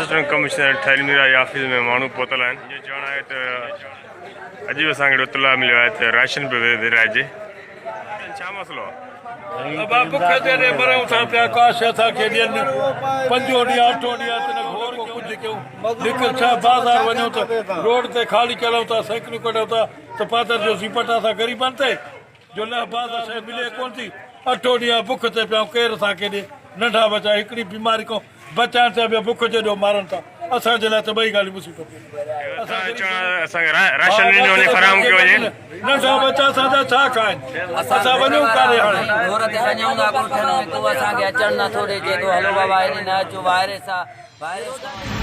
Assistant commissioner ठहियल Meera office में माण्हू पहुतल आहिनि। इहो चवणु आहे त अॼु बि असांखे इतला मिलियो आहे त राशन पियो विरिहाइजे। छा मसइलो आहे? बुख ते मरूं था पिया, काश असांखे ॾियनि 5 ॾींहं 8 ॾींहं त घोर को कुझु कयूं। निकिर छा बाज़ार वञूं त रोड ते ख़ाली चलूं था, साइकिलूं कढूं था त पातर जो सिपट असां ग़रीबनि ते जो न बाज़ार शइ मिले कोन थी। 8 ॾींहं बुख ते पिया, केरु असांखे ॾे? नंढा बचा हिकिड़ी बीमारी खां बचाइण ते ॿियो बुख जे ॾो मारनि था। असांजे लाइ त ॿई ॻाल्हियूं मुसीबत। नंढा बचा असांजा छा खाइनि? असां वञूं काॾे हाणे? घोर ते वञूं था, असांखे अचणु नथो ॾे, चए थो हलो बाबा हेॾे न अचो, वायरस आहे।